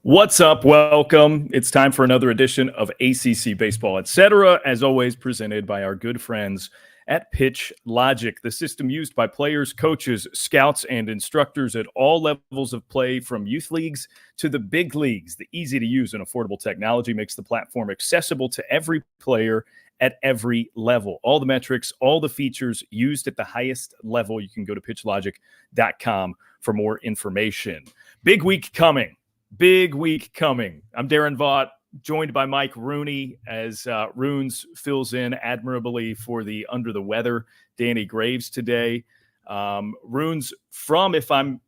What's up? Welcome. It's time for another edition of ACC Baseball Etc. As always, presented by our good friends at Pitch Logic, the system used by players, coaches, scouts, and instructors at all levels of play, from youth leagues to the big leagues. The easy-to-use and affordable technology makes the platform accessible to every player at every level. All the metrics, all the features used at the highest level. You can go to pitchlogic.com for more information. Big week coming. Big week coming. I'm Daron Vaught, joined by Mike Rooney as Runes fills in admirably for the under the weather Danny Graves today. Runes from, if I'm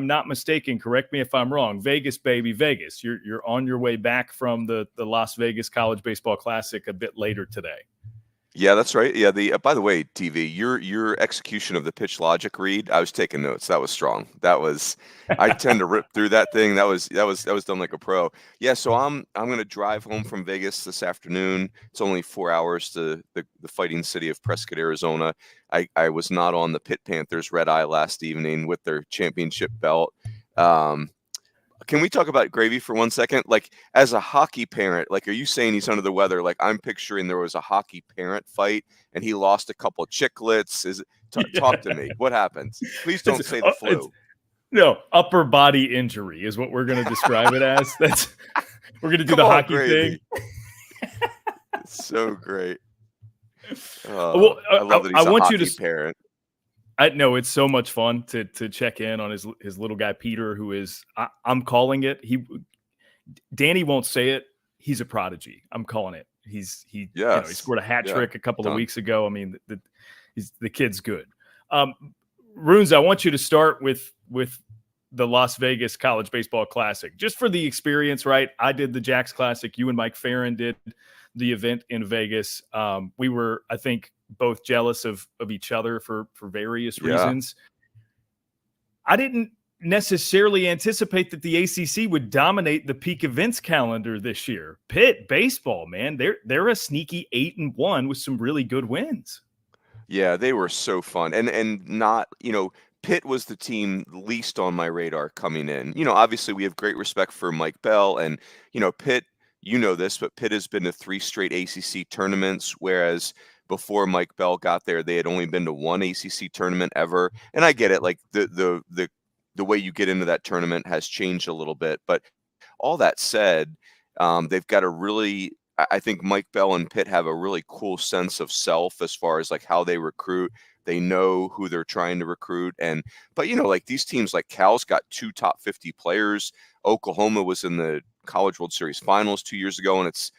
not mistaken, correct me if I'm wrong, Vegas, baby, Vegas. You're on your way back from the Las Vegas College Baseball Classic a bit later today. Yeah, that's right. Yeah, by the way, TV, your execution of the pitch logic read, I was taking notes. That was strong. I tend to rip through that thing. That was done like a pro. Yeah, so I'm gonna drive home from Vegas this afternoon. It's only 4 hours to the fighting city of Prescott, Arizona. I was not on the Pitt Panthers red eye last evening with their championship belt. Can we talk about Gravy for 1 second? Like, as a hockey parent, like, are you saying he's under the weather? Like, I'm picturing there was a hockey parent fight and he lost a couple of chiclets. Talk to me. What happens? Please don't say the flu. No, upper body injury is what we're going to describe it as. We're going to do the hockey Gravy thing. It's so great. I love that he's a hockey parent. I know it's so much fun to check in on his little guy Peter, who is I'm calling it. Danny won't say it. He's a prodigy. I'm calling it. He scored a hat trick a couple of weeks ago. I mean, the kid's good. Runes, I want you to start with the Las Vegas College Baseball Classic, just for the experience, right? I did the Jacks Classic. You and Mike Farron did the event in Vegas. We were, I think, both jealous of each other for various reasons. I didn't necessarily anticipate that the ACC would dominate the peak events calendar this year. Pitt baseball, man, they're a sneaky 8-1 with some really good wins. Yeah, they were so fun. And not, Pitt was the team least on my radar coming in. Obviously we have great respect for Mike Bell and, Pitt, but Pitt has been to 3 straight ACC tournaments, whereas before Mike Bell got there, they had only been to 1 ACC tournament ever. And I get it, like the way you get into that tournament has changed a little bit. But all that said, they've got I think Mike Bell and Pitt have a really cool sense of self as far as like how they recruit. They know who they're trying to recruit. But like these teams, like Cal's got 2 top 50 players. Oklahoma was in the College World Series finals 2 years ago, and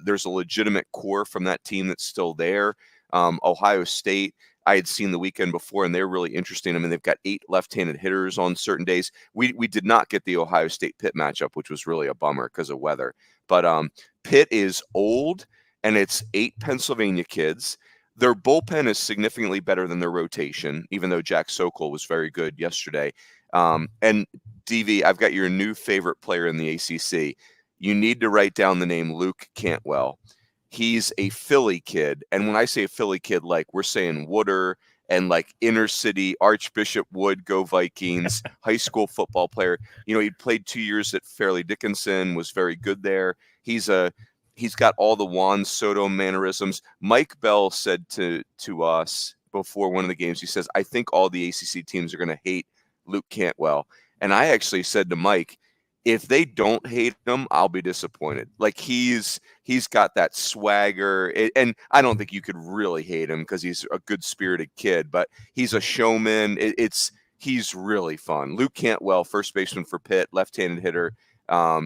there's a legitimate core from that team that's still there. Ohio State, I had seen the weekend before, and they're really interesting. I mean, they've got 8 left-handed hitters on certain days. We did not get the Ohio State Pitt matchup, which was really a bummer because of weather. But Pitt is old, and it's 8 Pennsylvania kids. Their bullpen is significantly better than their rotation, even though Jack Sokol was very good yesterday. And DV, I've got your new favorite player in the ACC. You need to write down the name Luke Cantwell. He's a Philly kid. And when I say a Philly kid, like we're saying Wooder and like inner city Archbishop Wood, go Vikings, high school football player. He played 2 years at Fairleigh Dickinson, was very good there. He's got all the Juan Soto mannerisms. Mike Bell said to us before one of the games, he says, I think all the ACC teams are going to hate Luke Cantwell. And I actually said to Mike, if they don't hate him, I'll be disappointed. Like he's got that swagger, and I don't think you could really hate him because he's a good-spirited kid, but he's a showman. He's really fun. Luke Cantwell, first baseman for Pitt, left-handed hitter.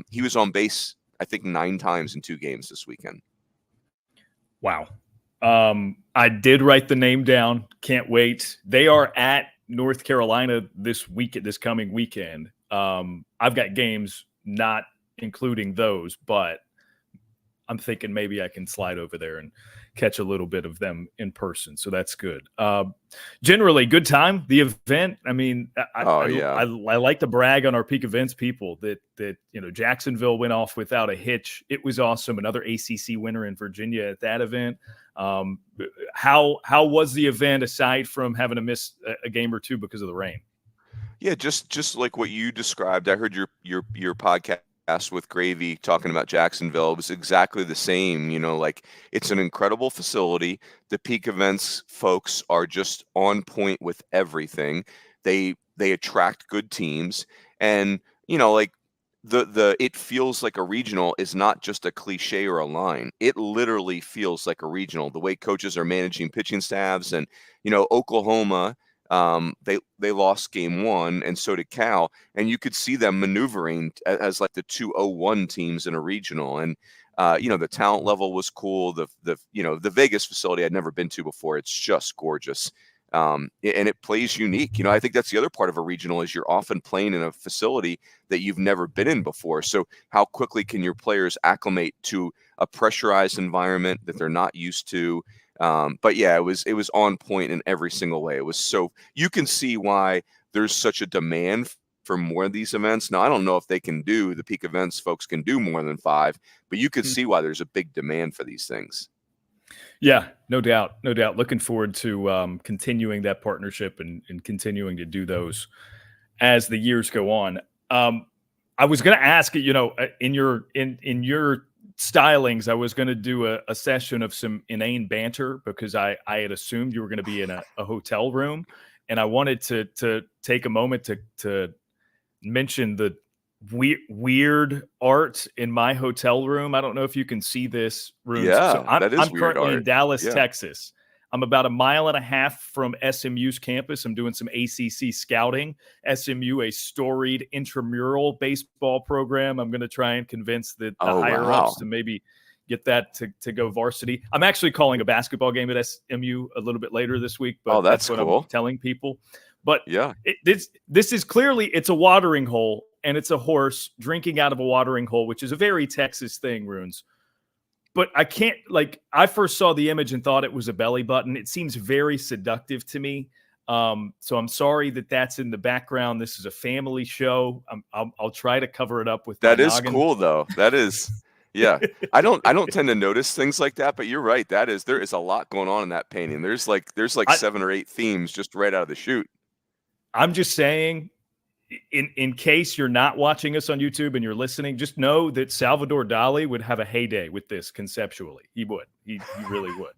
He was on base, I think, 9 times in 2 games this weekend. Wow. I did write the name down. Can't wait. They are at North Carolina this coming weekend. I've got games not including those, but I'm thinking maybe I can slide over there and catch a little bit of them in person. So that's good. Generally, good time. The event, I mean, I like to brag on our peak events people that Jacksonville went off without a hitch. It was awesome. Another ACC winner in Virginia at that event. How was the event aside from having to miss a game or two because of the rain? Yeah, just like what you described. I heard your podcast with Gravy talking about Jacksonville, it was exactly the same. Like, it's an incredible facility. The peak events folks are just on point with everything. They attract good teams, and like the it feels like a regional is not just a cliche or a line. It literally feels like a regional. The way coaches are managing pitching staffs, and Oklahoma, they lost game 1, and so did Cal, and you could see them maneuvering as like the 201 teams in a regional. And the talent level was cool. The Vegas facility I'd never been to before. It's just gorgeous. And it plays unique. I think that's the other part of a regional, is you're often playing in a facility that you've never been in before. So how quickly can your players acclimate to a pressurized environment that they're not used to? But yeah, it was on point in every single way. It was so, you can see why there's such a demand for more of these events. Now, I don't know if the peak events folks can do more than 5, but you could see why there's a big demand for these things. Yeah, no doubt. Looking forward to continuing that partnership and continuing to do those as the years go on. I was going to ask, in your stylings, I was going to do a session of some inane banter, because I had assumed you were going to be in a hotel room, and I wanted to take a moment to mention the weird art in my hotel room. I don't know if you can see this room. Yeah, so I'm weird currently art in Dallas, Yeah. Texas. I'm about 1.5 miles from SMU's campus. I'm doing some ACC scouting. SMU, a storied intramural baseball program. I'm going to try and convince the higher ups to maybe get that to go varsity. I'm actually calling a basketball game at SMU a little bit later this week, but that's what cool. I'm telling people. But yeah, this is clearly, it's a watering hole, and it's a horse drinking out of a watering hole, which is a very Texas thing, Runes. But I can't, I first saw the image and thought it was a belly button. It seems very seductive to me. So I'm sorry that that's in the background. This is a family show. I'll try to cover it up with that my is noggin. cool though. That is, yeah. I don't tend to notice things like that, but you're right. There is a lot going on in that painting. There's like 7 or 8 themes just right out of the chute. I'm just saying, in case you're not watching us on YouTube and you're listening, just know that Salvador Dali would have a heyday with this conceptually. He would. He really would.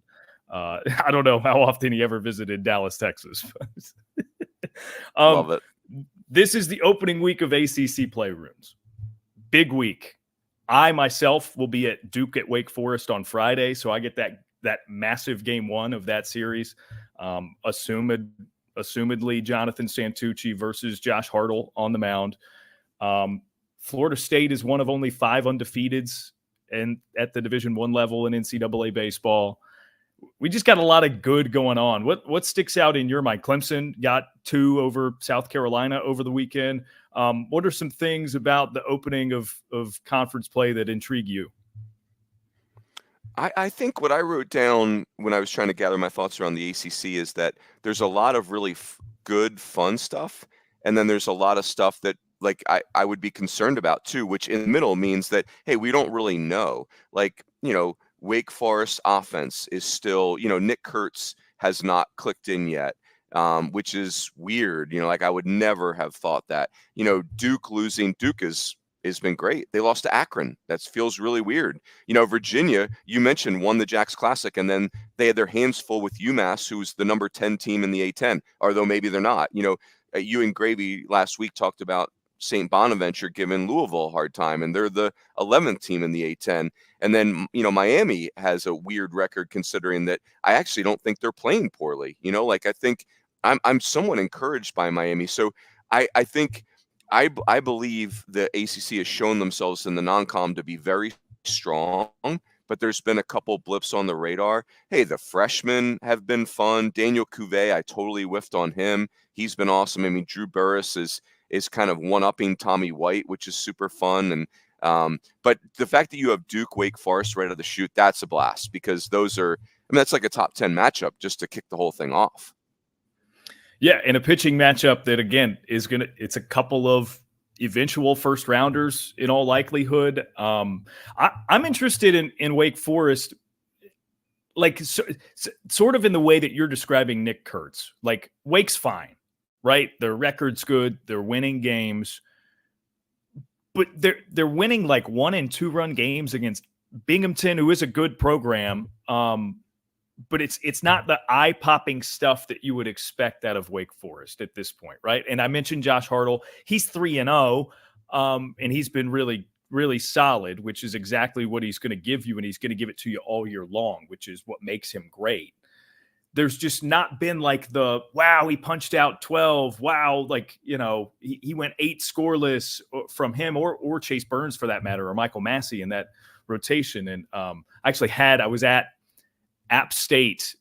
I don't know how often he ever visited Dallas, Texas. Love it. This is the opening week of ACC Playrooms. Big week. I myself will be at Duke at Wake Forest on Friday, so I get that massive game 1 of that series. Assumedly Jonathan Santucci versus Josh Hartle on the mound. Florida State is one of only 5 undefeateds at the Division I level in NCAA baseball. We just got a lot of good going on. What sticks out in your mind? Clemson got 2 over South Carolina over the weekend. What are some things about the opening of conference play that intrigue you? I think what I wrote down when I was trying to gather my thoughts around the ACC is that there's a lot of really good, fun stuff, and then there's a lot of stuff that, like, I would be concerned about too, which in the middle means that, hey, we don't really know. Like, Wake Forest offense is still, Nick Kurtz has not clicked in yet, which is weird. Like, I would never have thought that. Duke has been great. They lost to Akron. That feels really weird. Virginia, you mentioned, won the Jacks Classic, and then they had their hands full with UMass, who's the number 10 team in the A10, although maybe they're not. You and Gravy last week talked about St. Bonaventure giving Louisville a hard time, and they're the 11th team in the A10. And then, Miami has a weird record, considering that I actually don't think they're playing poorly. I think I'm somewhat encouraged by Miami. So I think I believe the ACC has shown themselves in the non-com to be very strong, but there's been a couple blips on the radar. Hey, the freshmen have been fun. Daniel Cuvée, I totally whiffed on him. He's been awesome. I mean, Drew Burress is kind of one-upping Tommy White, which is super fun. And but the fact that you have Duke, Wake Forest right out of the chute, that's a blast, because that's like a top 10 matchup just to kick the whole thing off. Yeah, in a pitching matchup that, again, it's a couple of eventual first rounders in all likelihood. I'm interested in Wake Forest, sort of in the way that you're describing Nick Kurtz. Like, Wake's fine, right? Their record's good. They're winning games. but they're winning like 1 and 2 run games against Binghamton, who is a good program. But it's not the eye-popping stuff that you would expect out of Wake Forest at this point, right? And I mentioned Josh Hartle. He's 3-0, and he's been really, really solid, which is exactly what he's going to give you, and he's going to give it to you all year long, which is what makes him great. There's just not been like the, wow, he punched out 12. Wow, like, he went 8 scoreless from him or Chase Burns for that matter, or Michael Massey in that rotation. And I was at App State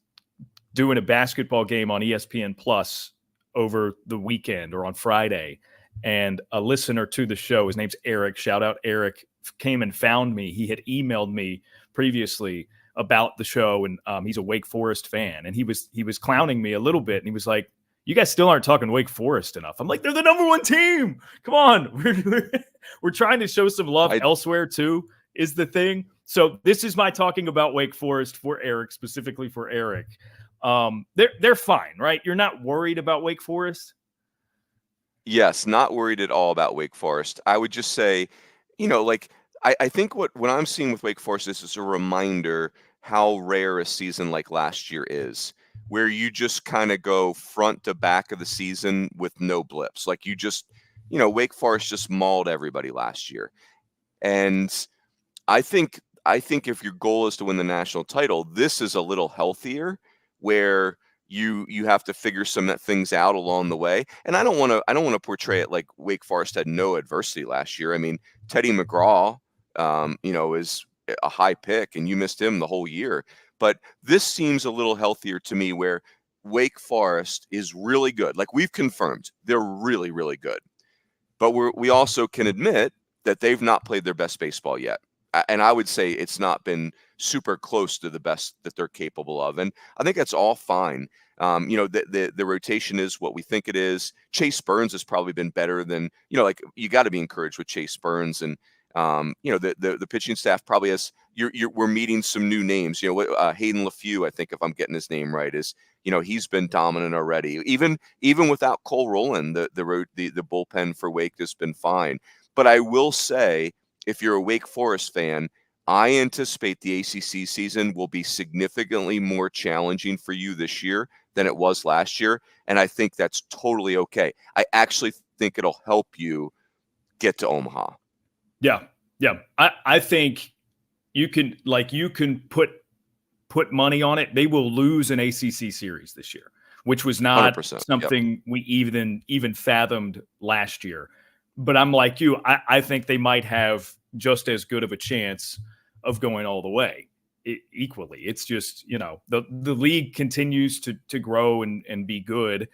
doing a basketball game on ESPN Plus over the weekend or on Friday. And a listener to the show, his name's Eric, shout out Eric, came and found me. He had emailed me previously about the show, and he's a Wake Forest fan. And he was clowning me a little bit, and he was like, you guys still aren't talking Wake Forest enough. I'm like, they're the number 1 team. Come on. We're trying to show some love elsewhere too, is the thing. So this is my talking about Wake Forest for Eric, specifically for Eric. They're fine, right? You're not worried about Wake Forest? Yes, not worried at all about Wake Forest. I would just say, I think what I'm seeing with Wake Forest is a reminder how rare a season like last year is, where you just kind of go front to back of the season with no blips. Like you just, Wake Forest just mauled everybody last year. And I think if your goal is to win the national title, this is a little healthier, where you have to figure some things out along the way. And I don't want to portray it like Wake Forest had no adversity last year. I mean, Teddy McGraw, is a high pick, and you missed him the whole year. But this seems a little healthier to me, where Wake Forest is really good. Like we've confirmed, they're really, really good. But we also can admit that they've not played their best baseball yet. And I would say it's not been super close to the best that they're capable of. And I think that's all fine. The rotation is what we think it is. Chase Burns has probably been better than, you got to be encouraged with Chase Burns. And, the pitching staff probably has, we're meeting some new names. Hayden LaFew, I think, if I'm getting his name right, is, he's been dominant already. Even without Cole Rowland, the bullpen for Wake has been fine. But I will say, if you're a Wake Forest fan, I anticipate the ACC season will be significantly more challenging for you this year than it was last year. And I think that's totally okay. I actually think it'll help you get to Omaha. Yeah. I think you can put money on it. They will lose an ACC series this year, which was not something we even fathomed last year. But I'm like you. I think they might have just as good of a chance of going all the way equally. It's just, the league continues to grow and be good,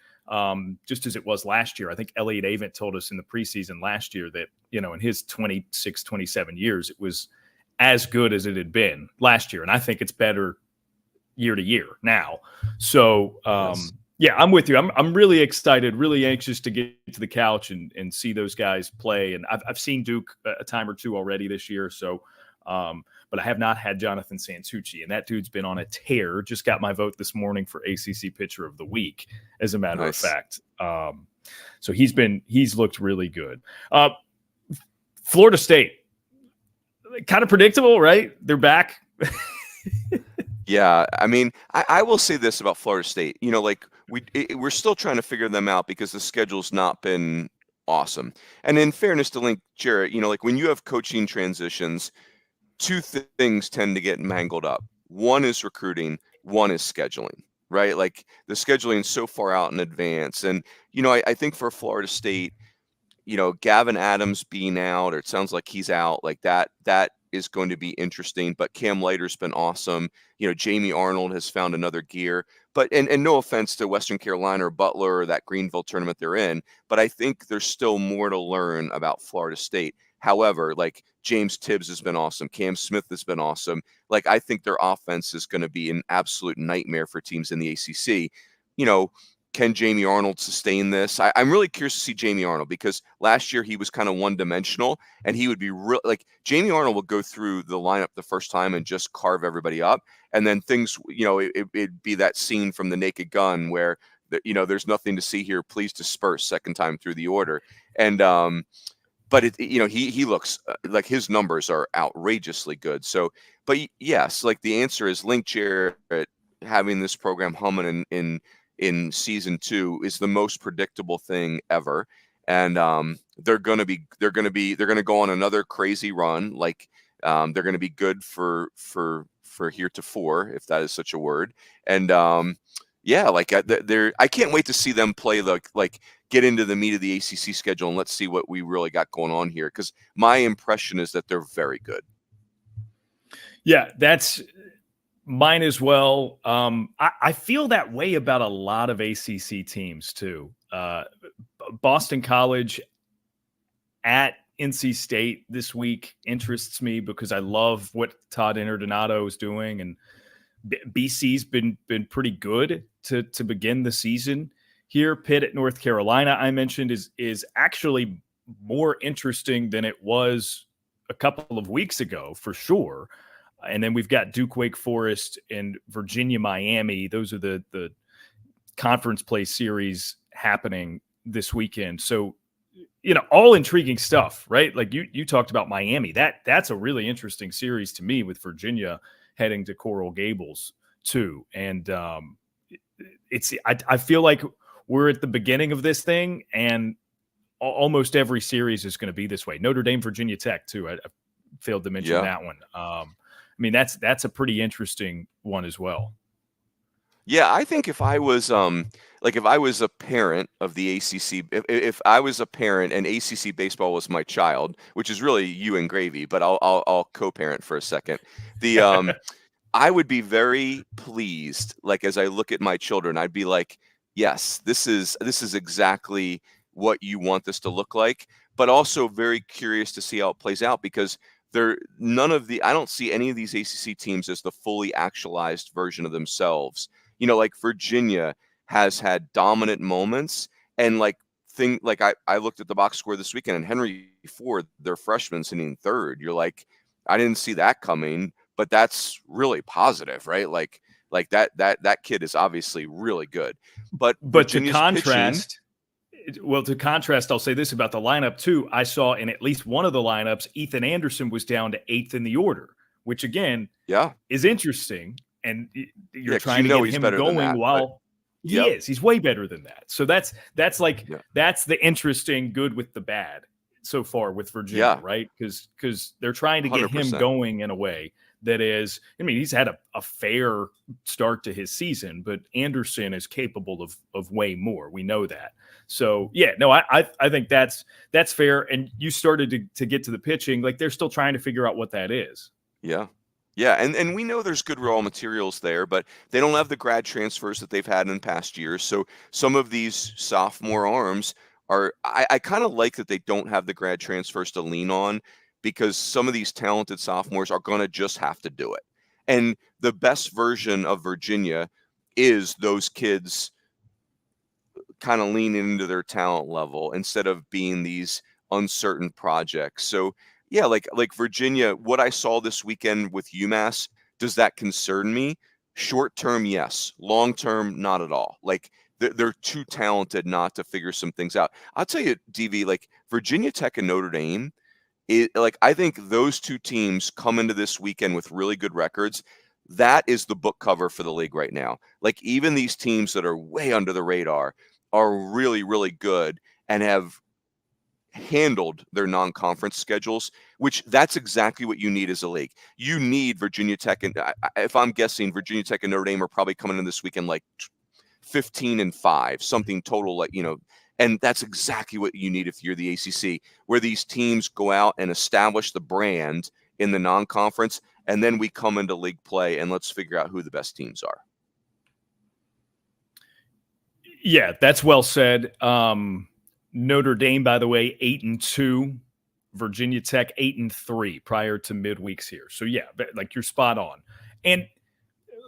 just as it was last year. I think Elliot Avent told us in the preseason last year that, in his 26, 27 years, it was as good as it had been last year. And I think it's better year to year now. So, yes. Yeah, I'm with you. I'm really excited, really anxious to get to the couch and see those guys play. And I've seen Duke a time or two already this year. So, but I have not had Jonathan Santucci, and that dude's been on a tear. Just got my vote this morning for ACC Pitcher of the Week, as a matter of fact. So he's looked really good. Florida State, kind of predictable, right? They're back. Yeah, I mean, I will say this about Florida State. We're still trying to figure them out because the schedule's not been awesome. And in fairness to Link Jarrett, when you have coaching transitions, 2 things tend to get mangled up. One is recruiting, one is scheduling, right? Like the scheduling is so far out in advance. And, I think for Florida State, Gavin Adams being out, or it sounds like he's out, like that is going to be interesting. But Cam Leiter's been awesome. Jamie Arnold has found another gear. But and no offense to Western Carolina or Butler or that Greenville tournament they're in, but I think there's still more to learn about Florida State. However, like James Tibbs has been awesome. Cam Smith has been awesome. Like I think their offense is going to be an absolute nightmare for teams in the ACC. Can Jamie Arnold sustain this? I'm really curious to see Jamie Arnold, because last year he was kind of one-dimensional, and he would be real. Like Jamie Arnold would go through the lineup the first time and just carve everybody up, and then things, it'd be that scene from The Naked Gun where there's nothing to see here. Please disperse. Second time through the order, and but he looks like his numbers are outrageously good. So, but yes, like the answer is Link Jarrett having this program humming in season 2 is the most predictable thing ever. And they're going to go on another crazy run. Like they're going to be good for heretofore, if that is such a word. And yeah, like I can't wait to see them play like get into the meat of the ACC schedule and let's see what we really got going on here. Because my impression is that they're very good. Yeah, that's mine as well. I feel that way about a lot of ACC teams too. Boston College at NC State this week interests me because I love what Todd Interdonato is doing, and BC's been pretty good to begin the season here. Pitt at North Carolina, I mentioned, is actually more interesting than it was a couple of weeks ago for sure. And then we've got Duke, Wake Forest, and Virginia, Miami. Those are the conference play series happening this weekend. So, all intriguing stuff, right? Like you talked about Miami. That's a really interesting series to me, with Virginia heading to Coral Gables too. And I feel like we're at the beginning of this thing, and almost every series is going to be this way. Notre Dame, Virginia Tech too. I failed to mention that one. I mean, that's a pretty interesting one as well. Yeah, I think if I was a parent of the ACC, if I was a parent and ACC baseball was my child, which is really you and gravy, but I'll co-parent for a second. I would be very pleased. Like as I look at my children, I'd be like, yes, this is exactly what you want this to look like, but also very curious to see how it plays out, because I don't see any of these ACC teams as the fully actualized version of themselves. Like Virginia has had dominant moments, and I looked at the box score this weekend, and Henry Ford, their freshman, hitting third. You're like, I didn't see that coming, but that's really positive, right? Like that kid is obviously really good. But Virginia's to contrast, I'll say this about the lineup too. I saw in at least one of the lineups, Ethan Anderson was down to 8th in the order, which again, is interesting. And you're trying to get him going while he is. He's way better than that. So that's the interesting good with the bad so far with Virginia, right? Because they're trying to get 100%. Him going in a way that is, I mean, he's had a fair start to his season, but Anderson is capable of way more. We know that. So I think that's fair. And you started to get to the pitching, like they're still trying to figure out what that is. Yeah. Yeah, and we know there's good raw materials there, but they don't have the grad transfers that they've had in past years. So some of these sophomore arms I kind of like that they don't have the grad transfers to lean on, because some of these talented sophomores are going to just have to do it. And the best version of Virginia is those kids kind of leaning into their talent level instead of being these uncertain projects. So yeah, like Virginia, what I saw this weekend with UMass, does that concern me? Short term, yes. Long term, not at all. Like they're too talented not to figure some things out. I'll tell you, DV, like Virginia Tech and Notre Dame, I think those two teams come into this weekend with really good records. That is the book cover for the league right now. Like even these teams that are way under the radar are really, really good and have handled their non-conference schedules, which that's exactly what you need as a league. You need Virginia Tech, and if I'm guessing, Virginia Tech and Notre Dame are probably coming in this weekend like 15-5, something total, and that's exactly what you need if you're the ACC, where these teams go out and establish the brand in the non-conference, and then we come into league play and let's figure out who the best teams are. Yeah, that's well said. Notre Dame, by the way, 8-2. Virginia Tech 8-3 prior to midweeks here. So yeah, like you're spot on. And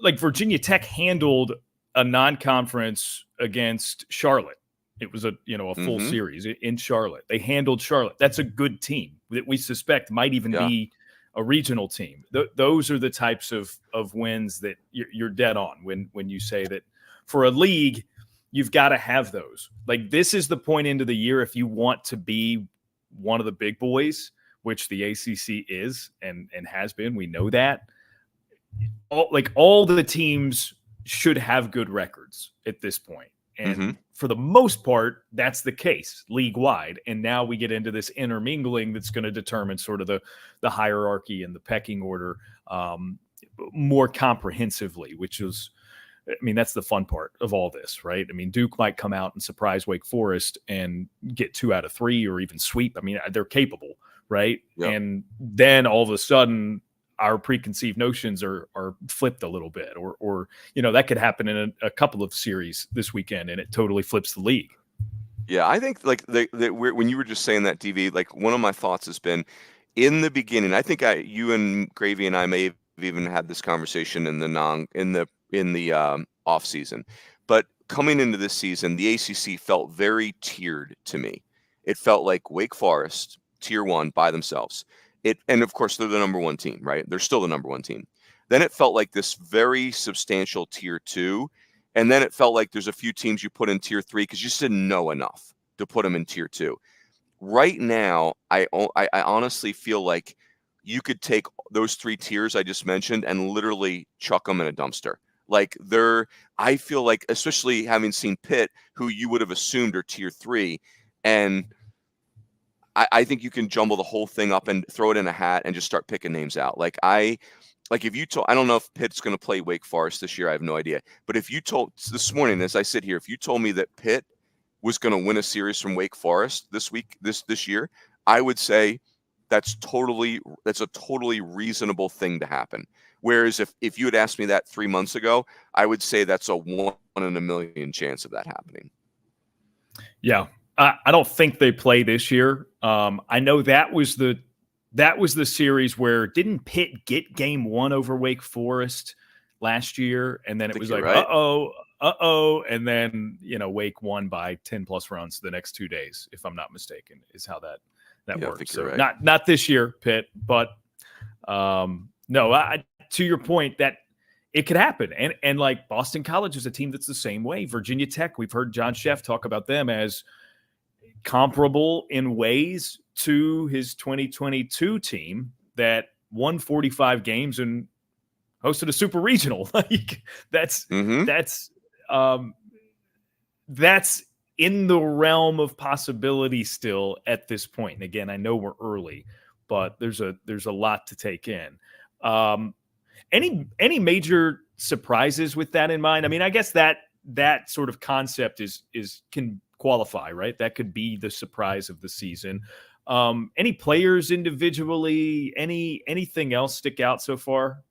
like Virginia Tech handled a non-conference against Charlotte. It was a full series in Charlotte. They handled Charlotte. That's a good team that we suspect might even be a regional team. Those are the types of wins that you're dead on when you say that for a league, you've got to have those. Like this is the point into the year if you want to be one of the big boys, which the ACC is and has been. We know that. All the teams should have good records at this point. And for the most part, that's the case league-wide. And now we get into this intermingling that's going to determine sort of the hierarchy and the pecking order more comprehensively, which is, I mean, that's the fun part of all this, right? I mean, Duke might come out and surprise Wake Forest and get 2 out of 3 or even sweep. I mean, they're capable, right? Yep. And then all of a sudden, our preconceived notions are flipped a little bit, or that could happen in a couple of series this weekend, and it totally flips the league. Yeah, I think like when you were just saying that, DV, like one of my thoughts has been in the beginning. I think you and Gravy and I may have even had this conversation in the off season, but coming into this season, the ACC felt very tiered to me. It felt like Wake Forest, tier 1 by themselves. And of course, they're the number 1 team, right? They're still the number 1 team. Then it felt like this very substantial tier 2. And then it felt like there's a few teams you put in tier 3 because you just didn't know enough to put them in tier 2. Right now, I honestly feel like you could take those 3 tiers I just mentioned and literally chuck them in a dumpster. Like I feel like, especially having seen Pitt, who you would have assumed are tier 3, and I think you can jumble the whole thing up and throw it in a hat and just start picking names out. If you told, I don't know if Pitt's going to play Wake Forest this year. I have no idea. But if you told this morning, as I sit here, if you told me that Pitt was going to win a series from Wake Forest this year, I would say that's a totally reasonable thing to happen. Whereas if you had asked me that 3 months ago, I would say that's a 1 in a million chance of that happening. Yeah. I don't think they play this year. I know that was the series where didn't Pitt get game 1 over Wake Forest last year, and then it was like right. uh-oh, and then Wake won by 10 plus runs the next 2 days, if I'm not mistaken, is how that works. So right. not this year, Pitt, but no, to your point that it could happen, and like Boston College is a team that's the same way. Virginia Tech, we've heard John Sheff talk about them as comparable in ways to his 2022 team that won 45 games and hosted a super regional. Like that's in the realm of possibility still at this point. And again, I know we're early, but there's a lot to take in. Any major surprises with that in mind? I mean, I guess that sort of concept can qualify, right? That could be the surprise of the season. Any players individually, anything else stick out so far?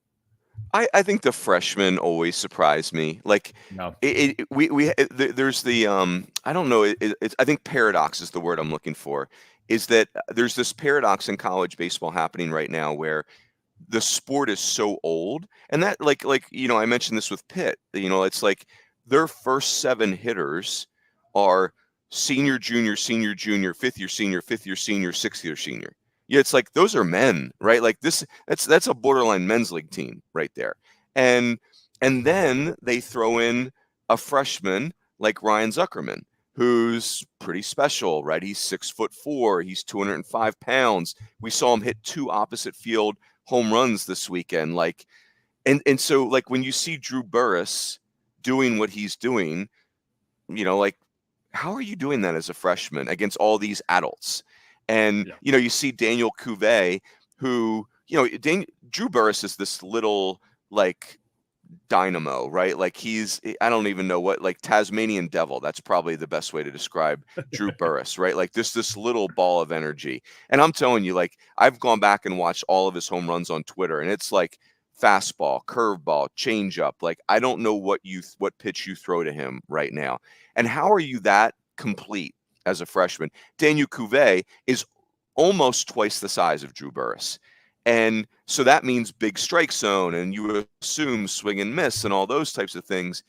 I think the freshmen always surprise me. Like no. There's the I don't know. I think paradox is the word I'm looking for. Is that there's this paradox in college baseball happening right now where the sport is so old, and that like I mentioned this with Pitt. It's like their first 7 hitters are senior, junior, 5th year senior, 5th year senior, 6th year senior. Yeah, it's like those are men, right? Like that's a borderline men's league team right there. And then they throw in a freshman like Ryan Zuckerman, who's pretty special, right? He's 6'4", he's 205 pounds. We saw him hit 2 opposite field home runs this weekend. Like, and so like when you see Drew Burress doing what he's doing, like, how are you doing that as a freshman against all these adults? And, you see Daniel Cuvée, who, Drew Burress is this little, like, dynamo, right? Like I don't even know what, like Tasmanian devil. That's probably the best way to describe Drew Burress, right? Like this little ball of energy. And I'm telling you, like, I've gone back and watched all of his home runs on Twitter, and it's like fastball, curveball, changeup. Like, I don't know what pitch you throw to him right now. And how are you that complete as a freshman? Daniel Cuvée is almost twice the size of Drew Burress. And so that means big strike zone, and you assume swing and miss and all those types of things.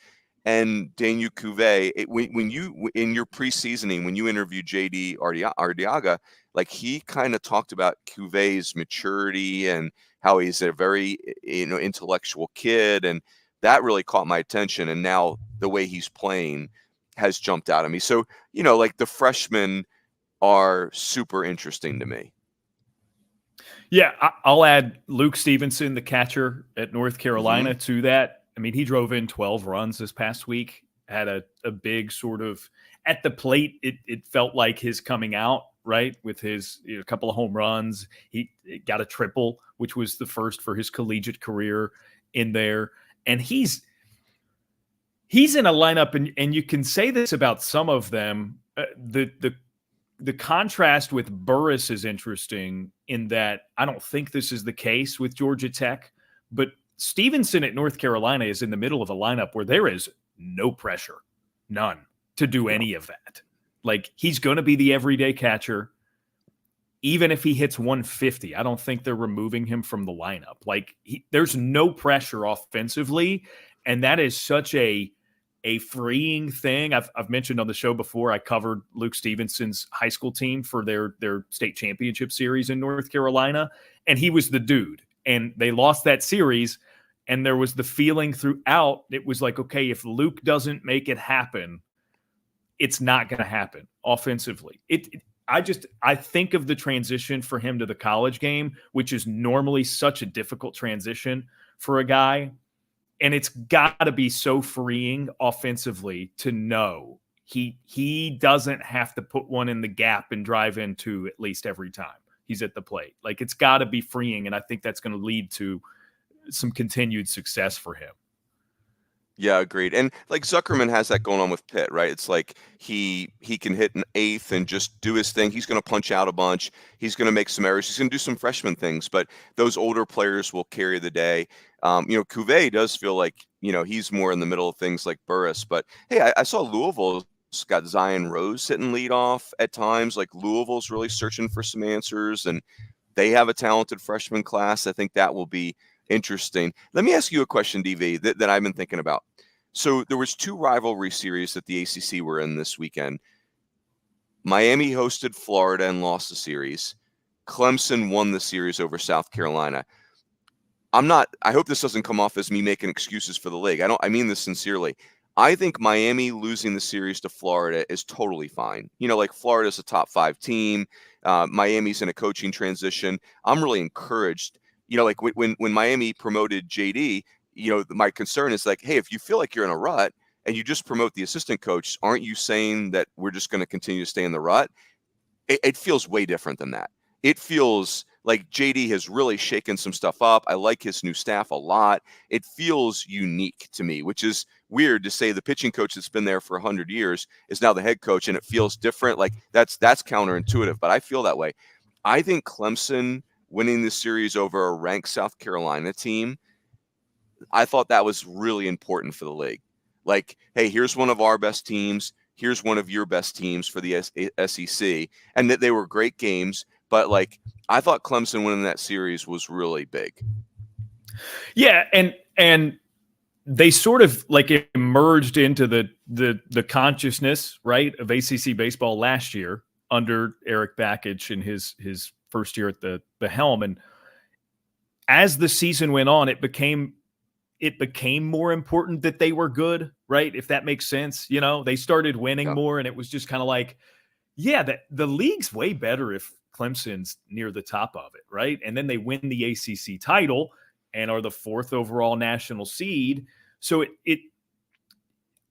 And Daniel Cuvée, when you in your preseasoning, when you interviewed JD Ardiaga, like he kind of talked about Cuvé's maturity and how he's a very intellectual kid, and that really caught my attention. And now the way he's playing has jumped out at me. So like the freshmen, are super interesting to me. Yeah, I'll add Luke Stevenson, the catcher at North Carolina, to that. I mean, he drove in 12 runs this past week, had a big sort of at the plate. It felt like his coming out, right, with his couple of home runs. He got a triple, which was the first for his collegiate career in there. And he's in a lineup, and you can say this about some of them. The contrast with Burress is interesting in that I don't think this is the case with Georgia Tech, but Stevenson at North Carolina is in the middle of a lineup where there is no pressure, none, to do any of that. Like, he's going to be the everyday catcher. Even if he hits 150, I don't think they're removing him from the lineup. Like, there's no pressure offensively, and that is such a freeing thing. I've mentioned on the show before, I covered Luke Stevenson's high school team for their state championship series in North Carolina, and he was the dude. And they lost that series, and there was the feeling throughout. It was like, okay, if Luke doesn't make it happen, it's not going to happen offensively. I think of the transition for him to the college game, which is normally such a difficult transition for a guy. And it's got to be so freeing offensively to know he doesn't have to put one in the gap and drive into at least every time he's at the plate. Like, it's got to be freeing, and I think that's going to lead to some continued success for him. Yeah, agreed. And like Zuckerman has that going on with Pitt, right? It's like he can hit an eighth and just do his thing. He's going to punch out a bunch. He's going to make some errors. He's going to do some freshman things, but those older players will carry the day. Cuvée does feel like, he's more in the middle of things like Burress. But hey, I saw Louisville's got Zion Rose sitting lead off at times. Like, Louisville's really searching for some answers, and they have a talented freshman class. I think that will be interesting. Let me ask you a question, DV, that I've been thinking about. So there was 2 rivalry series that the ACC were in this weekend. Miami hosted Florida and lost the series. Clemson won the series over South Carolina. I hope this doesn't come off as me making excuses for the league. I mean this sincerely. I think Miami losing the series to Florida is totally fine. Like, Florida's a top 5 team. Miami's in a coaching transition. I'm really encouraged. Like when Miami promoted JD, my concern is like, hey, if you feel like you're in a rut and you just promote the assistant coach, aren't you saying that we're just going to continue to stay in the rut? It feels way different than that. It feels like JD has really shaken some stuff up. I like his new staff a lot. It feels unique to me, which is weird to say. The pitching coach that's been there for 100 years is now the head coach, and it feels different. Like, that's counterintuitive, but I feel that way. I think Clemson winning this series over a ranked South Carolina team, I thought that was really important for the league. Like, hey, here's one of our best teams. Here's one of your best teams for the SEC. And that they were great games. But, like, I thought Clemson winning that series was really big. Yeah, and they sort of like emerged into the consciousness, right, of ACC baseball last year under Eric Bakich in his first year at the helm. And as the season went on, it became more important that they were good, right? If that makes sense. They started winning more, and it was just kind of like, yeah, the league's way better if Clemson's near the top of it, right? And then they win the ACC title and are the 4th overall national seed. So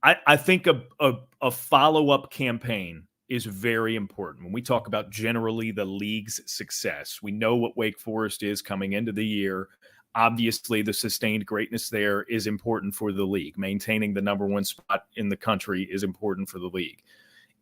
I think a follow-up campaign is very important. When we talk about generally the league's success, we know what Wake Forest is coming into the year. Obviously, the sustained greatness there is important for the league. Maintaining the number 1 spot in the country is important for the league.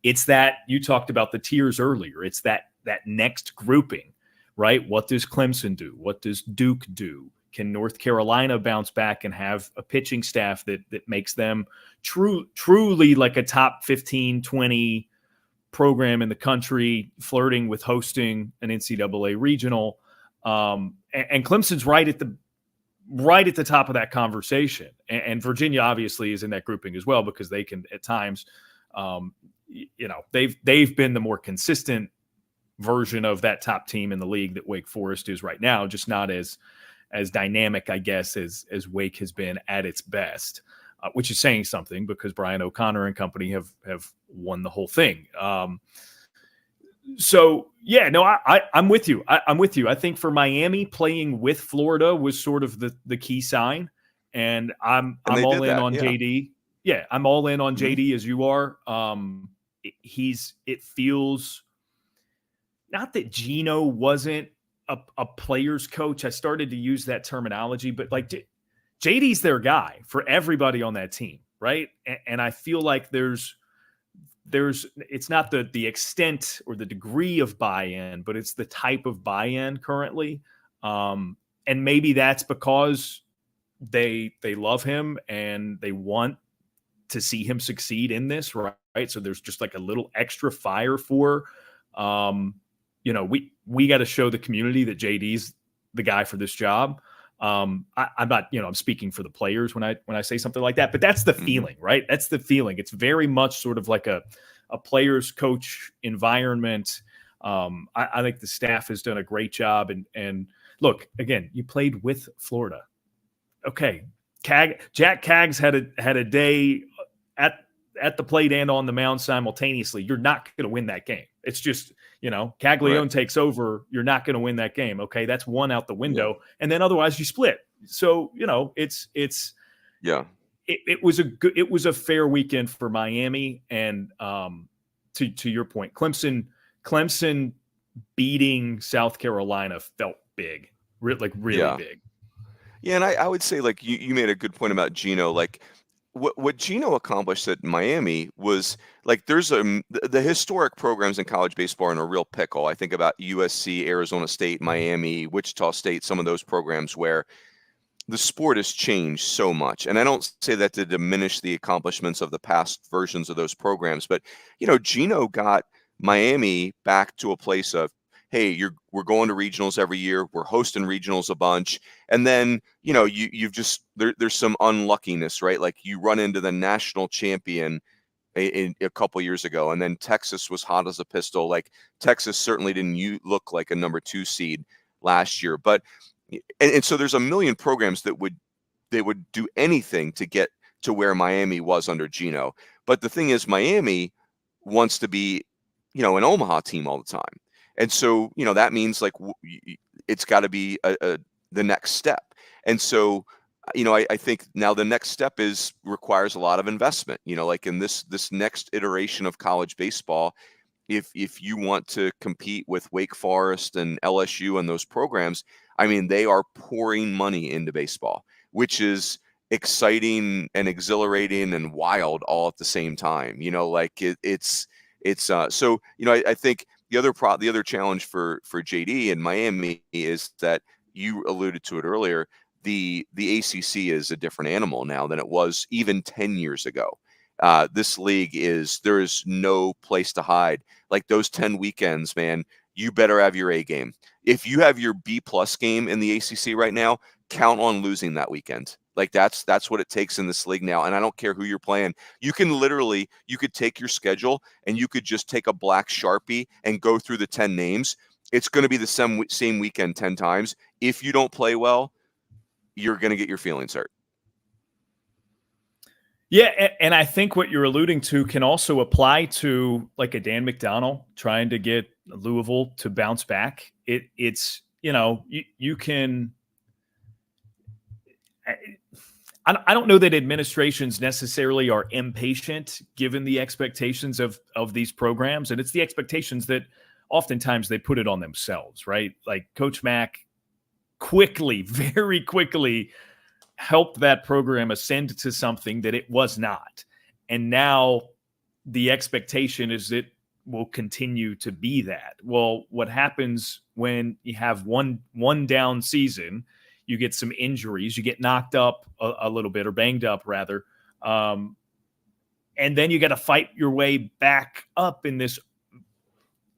It's that you talked about the tiers earlier. It's that next grouping, right? What does Clemson do? What does Duke do? Can North Carolina bounce back and have a pitching staff that makes them truly like a top 15, 20 program in the country, flirting with hosting an NCAA regional? And Clemson's right at the top of that conversation. And Virginia obviously is in that grouping as well, because they can at times, they've been the more consistent version of that top team in the league that Wake Forest is right now, just not as dynamic, I guess, as Wake has been at its best, which is saying something because Brian O'Connor and company have won the whole thing. So yeah, no, I'm with you. I'm with you. I think for Miami, playing with Florida was sort of the key sign, and I'm And they all did in that. on Yeah. JD. Yeah, I'm all in on Mhm. JD as you are. It feels not that Gino wasn't a player's coach. I started to use that terminology, but like JD's their guy for everybody on that team, right? And I feel like there's it's not the extent or the degree of buy-in, but it's the type of buy-in currently. And maybe that's because they love him and they want to see him succeed in this, right? So there's just like a little extra fire for we got to show the community that JD's the guy for this job. I'm not, I'm speaking for the players when I say something like that, but that's the feeling, right? That's the feeling. It's very much sort of like a player's coach environment. I think the staff has done a great job. And look, again, you played with Florida. Okay. Jack Caggs had a day at the plate and on the mound simultaneously. You're not going to win that game. It's just, Caglione takes over. You're not going to win that game. Okay. That's one out the window. Yeah. And then otherwise you split. So, it was a fair weekend for Miami. And to your point, Clemson beating South Carolina felt big, really big. Yeah, and I would say, like, you made a good point about Gino. Like, what Gino accomplished at Miami was, like, there's the historic programs in college baseball are in a real pickle. I think about USC, Arizona State, Miami, Wichita State, some of those programs where the sport has changed so much. And I don't say that to diminish the accomplishments of the past versions of those programs, but Gino got Miami back to a place of, hey, we're going to regionals every year. We're hosting regionals a bunch. And then, you've just, there's some unluckiness, right? Like, you run into the national champion a couple years ago, and then Texas was hot as a pistol. Like, Texas certainly didn't look like a number 2 seed last year, but and so there's a million programs that would do anything to get to where Miami was under Gino. But the thing is, Miami wants to be, an Omaha team all the time. And so, that means, like, it's got to be the next step. And so, I think now the next step requires a lot of investment, like in this next iteration of college baseball. If you want to compete with Wake Forest and LSU and those programs, I mean, they are pouring money into baseball, which is exciting and exhilarating and wild all at the same time. So, I think the other challenge for JD in Miami is that you alluded to it earlier. The ACC is a different animal now than it was even 10 years ago. This league there is no place to hide. Like, those 10 weekends, man, you better have your A game. If you have your B+ game in the ACC right now, count on losing that weekend. Like, that's what it takes in this league now. And I don't care who you're playing. You could take your schedule and you could just take a black Sharpie and go through the 10 names. It's going to be the same weekend 10 times. If you don't play well, you're going to get your feelings hurt. Yeah, and I think what you're alluding to can also apply to, like, a Dan McDonnell trying to get Louisville to bounce back. It's you can. I don't know that administrations necessarily are impatient given the expectations of these programs, and it's the expectations that oftentimes they put it on themselves, right? Like, Coach Mack very quickly helped that program ascend to something that it was not. And now the expectation is it will continue to be that. Well, what happens when you have one down season, you get some injuries, you get knocked up a little bit, or banged up rather. And then you got to fight your way back up in this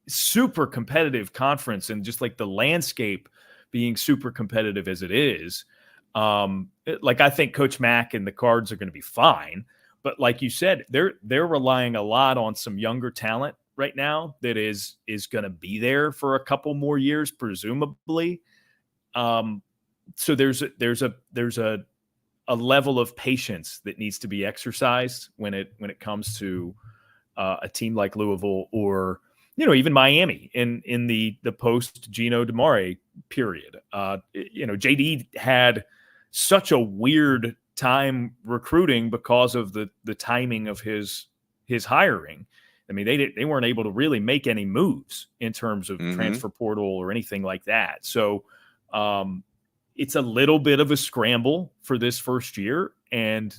super competitive conference, and just like the landscape being super competitive as it is. I think Coach Mack and the Cards are going to be fine, but like you said, they're relying a lot on some younger talent right now that is going to be there for a couple more years, presumably. So there's a level of patience that needs to be exercised when it comes to a team like Louisville, or even Miami in the post Gino DeMare period. JD had such a weird time recruiting because of the timing of his hiring. I mean, they weren't able to really make any moves in terms of transfer portal or anything like that. So it's a little bit of a scramble for this first year, and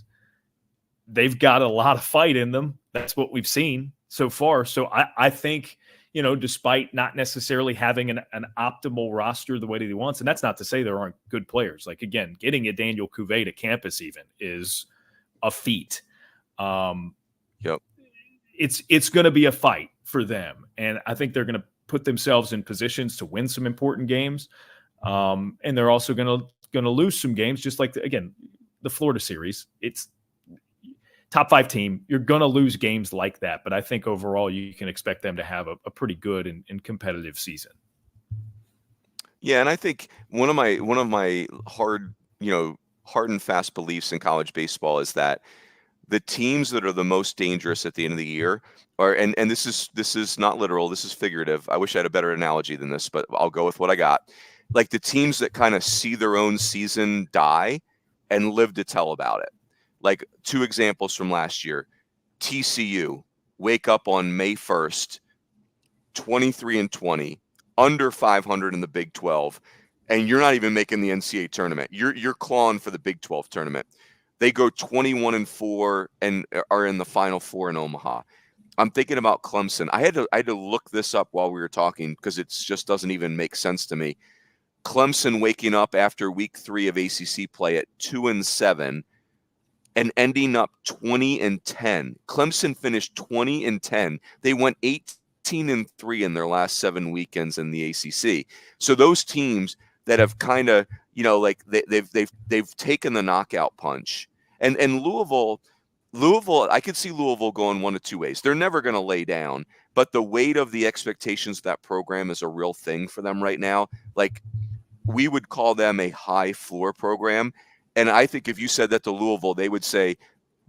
they've got a lot of fight in them. That's what we've seen so far. So I think, despite not necessarily having an optimal roster the way that he wants, and that's not to say there aren't good players. Like, again, getting a Daniel Cuvée to campus even is a feat. Yep. It's going to be a fight for them. And I think they're going to put themselves in positions to win some important games. And they're also going to lose some games, just like, the Florida series. It's top 5 team. You're going to lose games like that. But I think overall you can expect them to have a pretty good and competitive season. Yeah, and I think one of my hard and fast beliefs in college baseball is that the teams that are the most dangerous at the end of the year are, and this is not literal, this is figurative. I wish I had a better analogy than this, but I'll go with what I got. Like the teams that kind of see their own season die and live to tell about it. Like 2 examples from last year. TCU, wake up on May 1st, 23-20, under 500 in the Big 12, and you're not even making the NCAA tournament. You're clawing for the Big 12 tournament. They go 21-4 and are in the Final Four in Omaha. I'm thinking about Clemson. I had to look this up while we were talking because it just doesn't even make sense to me. Clemson waking up after week 3 of ACC play at 2-7 and ending up 20-10. Clemson finished 20-10. They went 18-3 in their last 7 weekends in the ACC. So those teams that have kind of, they've taken the knockout punch. And Louisville, I could see Louisville going one of 2 ways. They're never going to lay down, but the weight of the expectations of that program is a real thing for them right now. Like, we would call them a high floor program. And I think if you said that to Louisville, they would say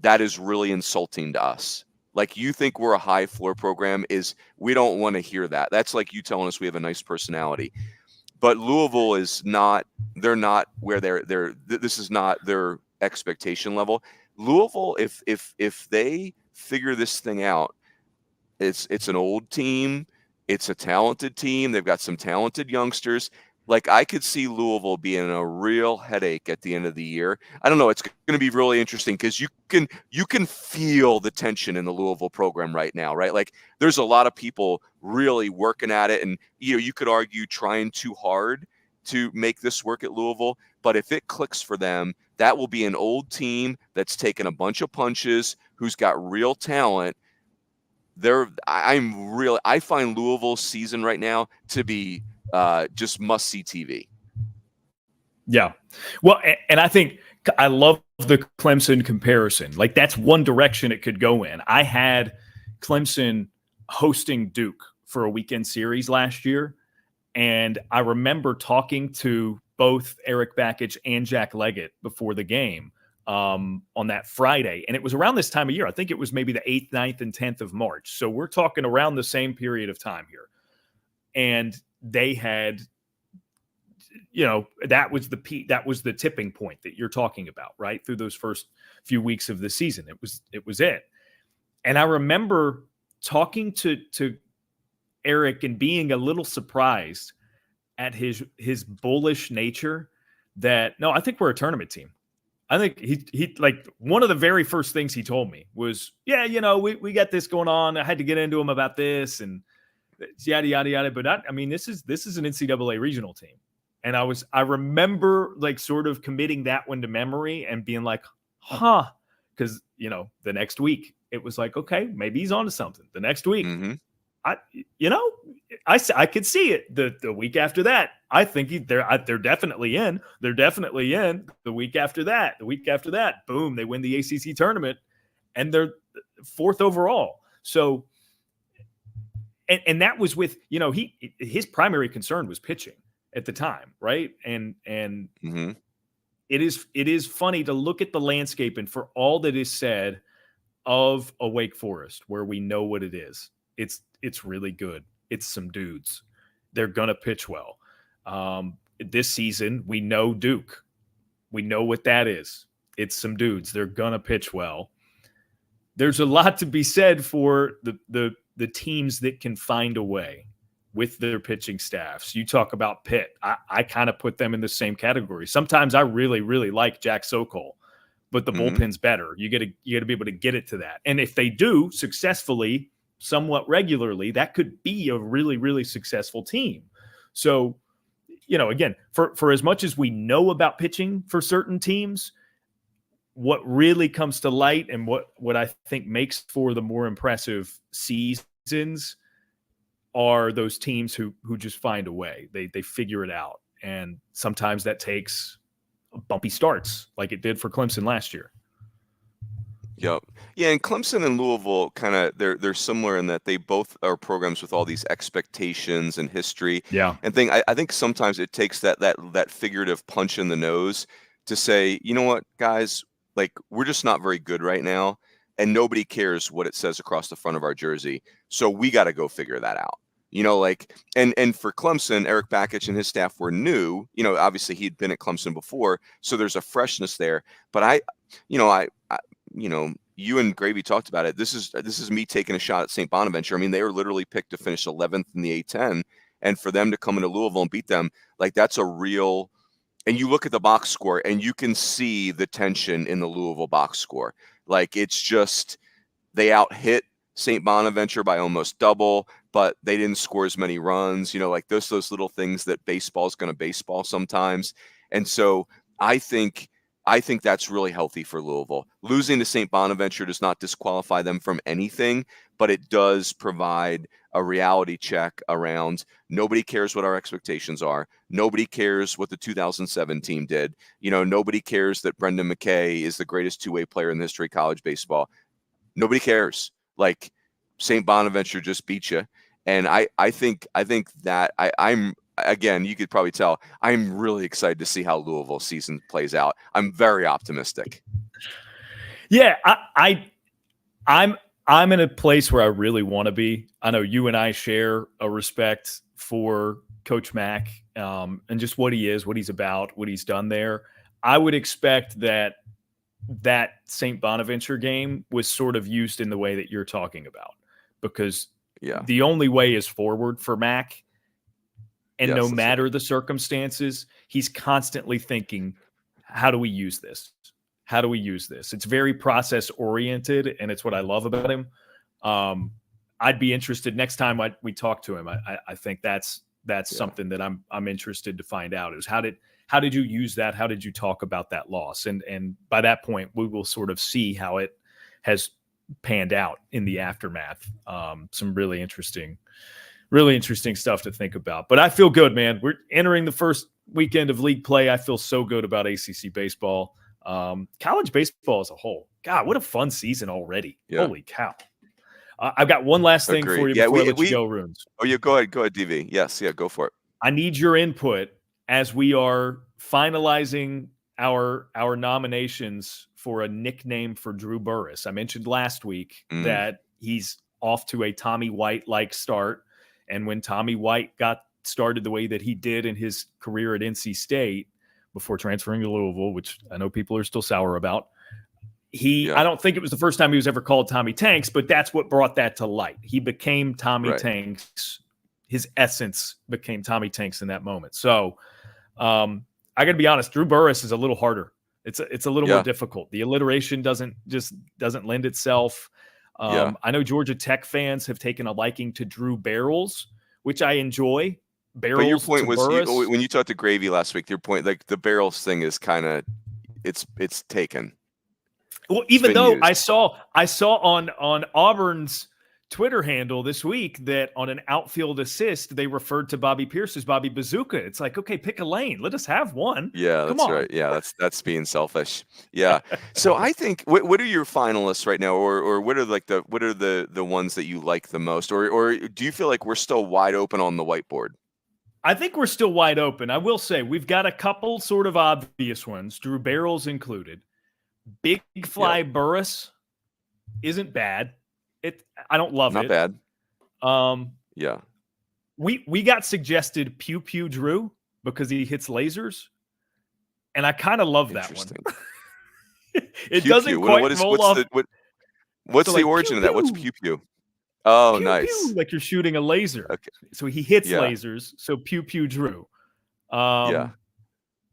that is really insulting to us. Like, you think we're a high floor program we don't want to hear that. That's like you telling us we have a nice personality. But Louisville is not, they're not where this is not their expectation level. Louisville, if they figure this thing out, it's an old team, it's a talented team, they've got some talented youngsters. Like, I could see Louisville being a real headache at the end of the year. I don't know. It's going to be really interesting because you can feel the tension in the Louisville program right now, right? Like, there's a lot of people really working at it, and you could argue trying too hard to make this work at Louisville. But if it clicks for them, that will be an old team that's taken a bunch of punches, who's got real talent. I find Louisville's season right now to be just must-see TV. Yeah. Well, and I think I love the Clemson comparison. Like, that's one direction it could go in. I had Clemson hosting Duke for a weekend series last year, and I remember talking to both Eric Bakich and Jack Leggett before the game on that Friday. And it was around this time of year. I think it was maybe the 8th, 9th, and 10th of March. So we're talking around the same period of time here. And they had, that was the peak, that was the tipping point that you're talking about, right? Through those first few weeks of the season, it was it. And I remember talking to Eric and being a little surprised at his bullish nature that, no, I think we're a tournament team. I think he like, one of the very first things he told me was, yeah, we got this going on. I had to get into him about this and yada, yada, yada. But this is an NCAA regional team. And I remember like sort of committing that one to memory and being like, because, the next week it was like, okay, maybe he's onto something. The next week, I could see it. The week after that, I think they're definitely in. They're definitely in. The week after that, boom, they win the ACC tournament, and they're 4th overall. So, and that was with his primary concern was pitching at the time, right? And it is funny to look at the landscape, and for all that is said of a Wake Forest, where we know what it is, it's really good. it's some dudes. They're going to pitch well. This season, we know Duke. We know what that is. It's some dudes. They're going to pitch well. There's a lot to be said for the teams that can find a way with their pitching staffs. You talk about Pitt. I kind of put them in the same category. Sometimes I really, really like Jack Sokol, but the bullpen's better. You got to be able to get it to that. And if they do successfully, somewhat regularly, that could be a really, really successful team. So, again, for as much as we know about pitching for certain teams, what really comes to light and what I think makes for the more impressive seasons are those teams who just find a way. They figure it out. And sometimes that takes bumpy starts like it did for Clemson last year. Yep. Yeah, and Clemson and Louisville kind of they're similar in that they both are programs with all these expectations and history. Yeah. And I think sometimes it takes that figurative punch in the nose to say, you know what, guys, like we're just not very good right now, and nobody cares what it says across the front of our jersey. So we got to go figure that out. And for Clemson, Eric Bakich and his staff were new. Obviously he'd been at Clemson before, so there's a freshness there. But you and Gravy talked about it. This is me taking a shot at St. Bonaventure. I mean, they were literally picked to finish 11th in the A10, and for them to come into Louisville and beat them, like that's a real. And you look at the box score, and you can see the tension in the Louisville box score. Like it's just they out-hit St. Bonaventure by almost double, but they didn't score as many runs. Like those little things that baseball's going to baseball sometimes. And so I think that's really healthy for Louisville. Losing to St. Bonaventure does not disqualify them from anything, but it does provide a reality check around nobody cares what our expectations are. Nobody cares what the 2007 team did. Nobody cares that Brendan McKay is the greatest two-way player in the history of college baseball. Nobody cares. Like St. Bonaventure just beat you. And I think that I'm again, you could probably tell I'm really excited to see how Louisville season plays out. I'm very optimistic. Yeah, I'm in a place where I really want to be. I know you and I share a respect for Coach Mack and just what he is, what he's about, what he's done there. I would expect that St. Bonaventure game was sort of used in the way that you're talking about, because the only way is forward for Mack. And no matter the circumstances, he's constantly thinking, how do we use this? How do we use this? It's very process oriented, and it's what I love about him. I'd be interested next time we talk to him. I think that's something that I'm interested to find out is how did you use that? How did you talk about that loss? And by that point, we will sort of see how it has panned out in the aftermath. Some really interesting stuff to think about. But I feel good, man. We're entering the first weekend of league play. I feel so good about ACC baseball. College baseball as a whole. God, what a fun season already. Yeah. Holy cow. I've got one last thing for you before I let you go, Runes. Oh, yeah, go ahead, DV. Yes, yeah, go for it. I need your input as we are finalizing our nominations for a nickname for Drew Burress. I mentioned last week that he's off to a Tommy White-like start. And when Tommy White got started the way that he did in his career at NC State before transferring to Louisville, which I know people are still sour about, I don't think it was the first time he was ever called Tommy Tanks, but that's what brought that to light. He became Tommy Tanks. His essence became Tommy Tanks in that moment. So I got to be honest, Drew Burress is a little harder. It's a little more difficult. The alliteration doesn't lend itself. I know Georgia Tech fans have taken a liking to Drew Barrels, which I enjoy. Barrels. But your point was when you talked to Gravy last week. Your point, like the Barrels thing, is kind of it's taken. Well, even though used. I saw on Auburn's Twitter handle this week that on an outfield assist they referred to Bobby Pierce as Bobby Bazooka. It's like, okay, pick a lane. Let us have one. Yeah, that's right. Yeah, that's being selfish. Yeah. So I think what are your finalists right now, or what are the ones that you like the most, or do you feel like we're still wide open on the whiteboard? I think we're still wide open. I will say we've got a couple sort of obvious ones, Drew Barrels included. Big Fly Burress isn't bad. I don't love it. Not bad. Yeah. we got suggested Pew Pew Drew because he hits lasers, and I kind of love that one. It Pew doesn't Pew. quite What's roll off. What's So, the like, origin pew, of that? What's pew. Pew Pew? Oh, Pew nice. pew, like you're shooting a laser. Okay. So he hits Yeah. lasers. So Pew Pew Drew. Yeah.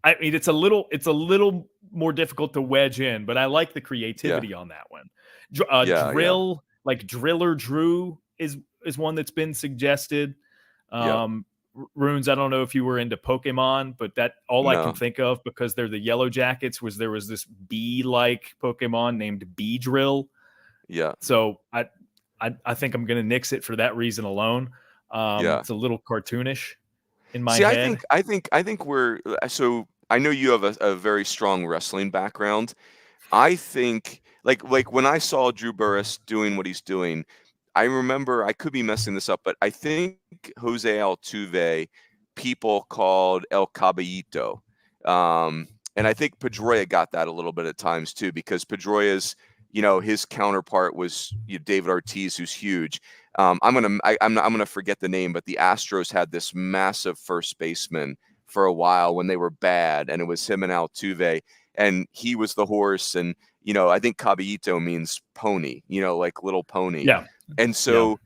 I mean, it's a little more difficult to wedge in, but I like the creativity on that one. Drill, like Driller Drew is one that's been suggested. Runes, I don't know if you were into Pokemon, but that I can think of, because they're the Yellow Jackets, there was this bee-like Pokemon named Beedrill. Yeah. So I think I'm gonna nix it for that reason alone. It's a little cartoonish in my head. I think we're so. I know you have a very strong wrestling background. I think like when I saw Drew Burress doing what he's doing, I remember, I could be messing this up, but I think Jose Altuve people called El Caballito. And I think Pedroia got that a little bit at times too, because Pedroia's, his counterpart was David Ortiz, who's huge. I'm gonna forget the name, but the Astros had this massive first baseman for a while when they were bad, and it was him and Altuve, and he was the horse, and I think Caballito means pony, like little pony. Yeah. And so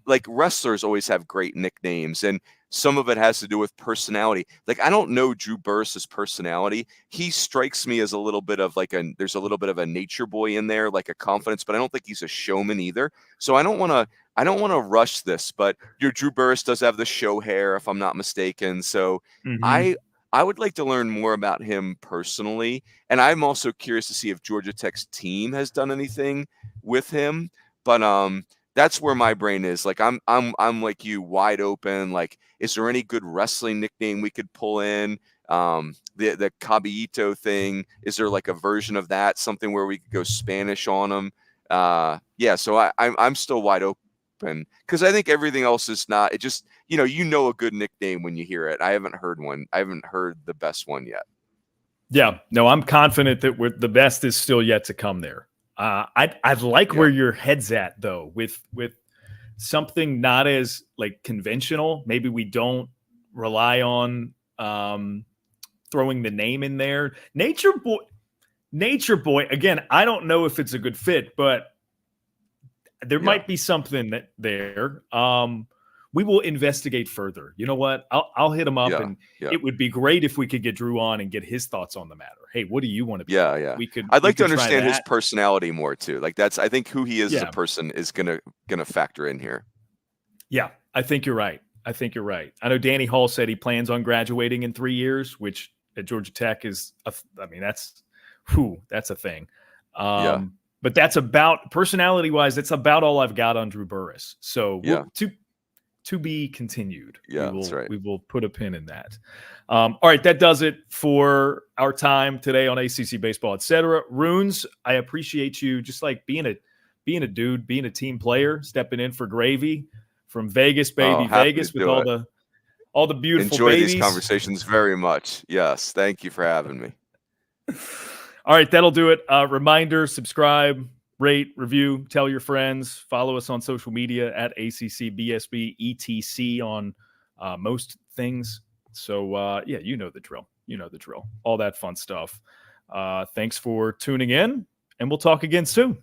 like wrestlers always have great nicknames, and some of it has to do with personality. Like, I don't know Drew Burress's personality. He strikes me as a little bit of there's a little bit of a nature boy in there, like a confidence, but I don't think he's a showman either. So I don't want to rush this, but Drew Burress does have the show hair, if I'm not mistaken. So I would like to learn more about him personally, and I'm also curious to see if Georgia Tech's team has done anything with him. But that's where my brain is. Like, I'm like you, wide open. Like, is there any good wrestling nickname we could pull in? The Caballito thing, is there like a version of that, something where we could go Spanish on him? So I'm still wide open, because I think everything else is not. It just a good nickname when you hear it. I haven't heard one. I haven't heard the best one yet. Yeah, no, I'm confident that the best is still yet to come there. I'd like where your head's at, though, with something not as like conventional. Maybe we don't rely on throwing the name in there. Nature Boy. Again, I don't know if it's a good fit, but there might be something there. We will investigate further. You know what? I'll hit him up, and it would be great if we could get Drew on and get his thoughts on the matter. Hey, what do you want to be? I'd like to understand his personality more too. Like, I think who he is as a person is gonna factor in here. Yeah, I think you're right. I know Danny Hall said he plans on graduating in 3 years, which at Georgia Tech is, that's a thing. But that's about, personality-wise, that's about all I've got on Drew Burress. So to be continued. That's right. We will put a pin in that. All right, that does it for our time today on ACC Baseball Etc. Runes, I appreciate you just like being a dude, being a team player, stepping in for Gravy from Vegas, baby. Vegas with all the beautiful Enjoy babies. These conversations very much. Yes, thank you for having me. All right, that'll do it. Reminder, subscribe, rate, review, tell your friends, follow us on social media at ACC BSB ETC on most things. So, you know the drill. All that fun stuff. Thanks for tuning in, and we'll talk again soon.